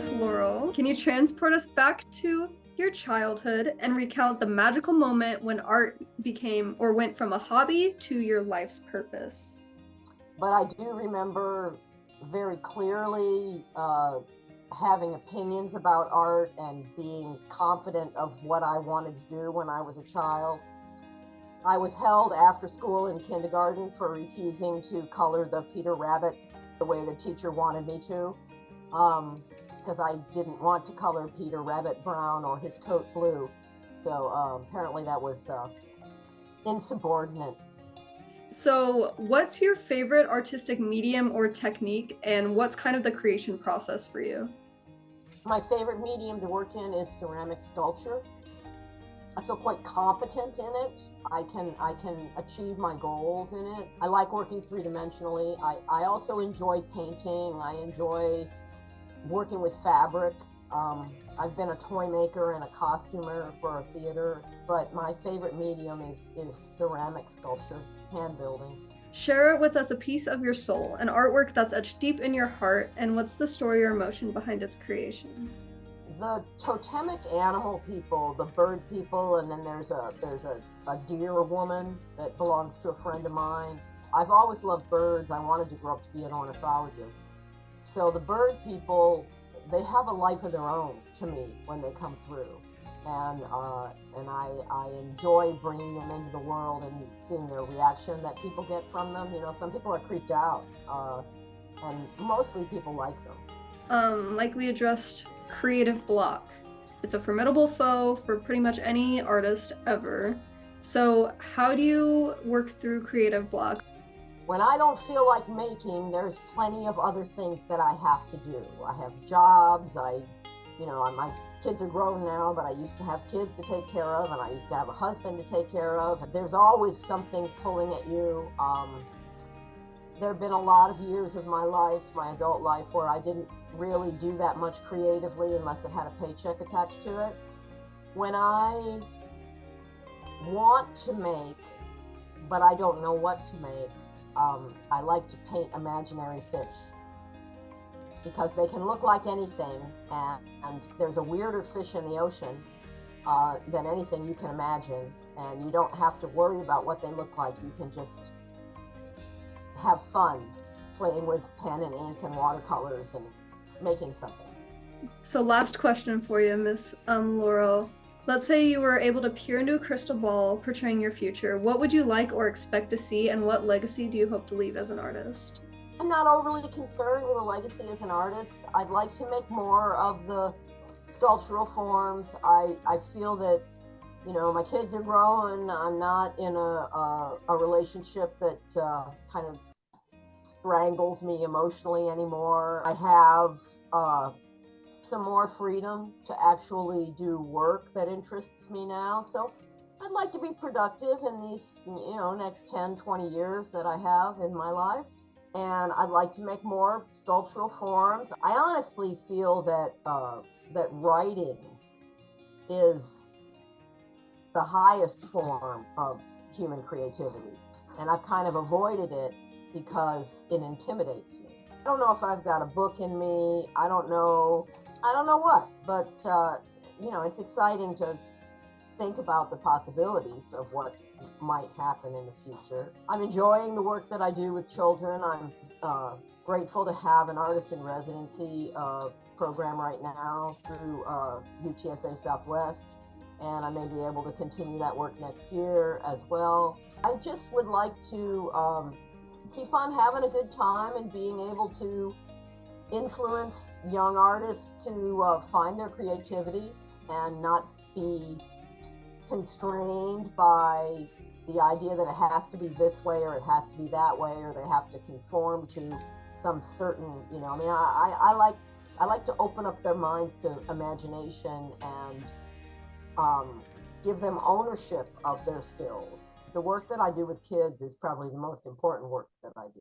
Miss Laurel. Can you transport us back to your childhood and recount the magical moment when art became or went from a hobby to your life's purpose? But I do remember very clearly having opinions about art and being confident of what I wanted to do when I was a child. I was held after school in kindergarten for refusing to color the Peter Rabbit the way the teacher wanted me to, because I didn't want to color Peter Rabbit brown or his coat blue. So apparently that was insubordinate. So, what's your favorite artistic medium or technique, and what's kind of the creation process for you? My favorite medium to work in is ceramic sculpture. I feel quite competent in it. I can achieve my goals in it. I like working three-dimensionally. I also enjoy painting. I enjoy working with fabric. I've been a toy maker and a costumer for a theater, but my favorite medium is ceramic sculpture, hand building. Share with us a piece of your soul, an artwork that's etched deep in your heart, and what's the story or emotion behind its creation? The totemic animal people, the bird people, and then there's a deer woman that belongs to a friend of mine. I've always loved birds. I wanted to grow up to be an ornithologist. So the bird people, they have a life of their own to me when they come through. And I enjoy bringing them into the world and seeing their reaction that people get from them. You know, some people are creeped out, and mostly people like them. Like we addressed, creative block. It's a formidable foe for pretty much any artist ever. So, how do you work through creative block? When I don't feel like making, there's plenty of other things that I have to do. I have jobs. My kids are grown now, but I used to have kids to take care of, and I used to have a husband to take care of. There's always something pulling at you. There have been a lot of years of my life, my adult life, where I didn't really do that much creatively unless it had a paycheck attached to it. When I want to make, but I don't know what to make, I like to paint imaginary fish because they can look like anything, and there's a weirder fish in the ocean than anything you can imagine, and you don't have to worry about what they look like. You can just have fun playing with pen and ink and watercolors and making something. So, last question for you, Miss Laurel. Let's say you were able to peer into a crystal ball portraying your future. What would you like or expect to see, and what legacy do you hope to leave as an artist? I'm not overly concerned with a legacy as an artist. I'd like to make more of the sculptural forms. I feel that, you know, my kids are grown. I'm not in a relationship that kind of strangles me emotionally anymore. I have some more freedom to actually do work that interests me now. So I'd like to be productive in these, next 10, 20 years that I have in my life. And I'd like to make more sculptural forms. I honestly feel that that writing is the highest form of human creativity. And I've kind of avoided it because it intimidates me. I don't know if I've got a book in me. I don't know what, but it's exciting to think about the possibilities of what might happen in the future. I'm enjoying the work that I do with children. I'm grateful to have an artist in residency program right now through UTSA Southwest, and I may be able to continue that work next year as well. I just would like to keep on having a good time and being able to influence young artists to find their creativity and not be constrained by the idea that it has to be this way or it has to be that way or they have to conform to some certain, I like to open up their minds to imagination and give them ownership of their skills. The work that I do with kids is probably the most important work that I do.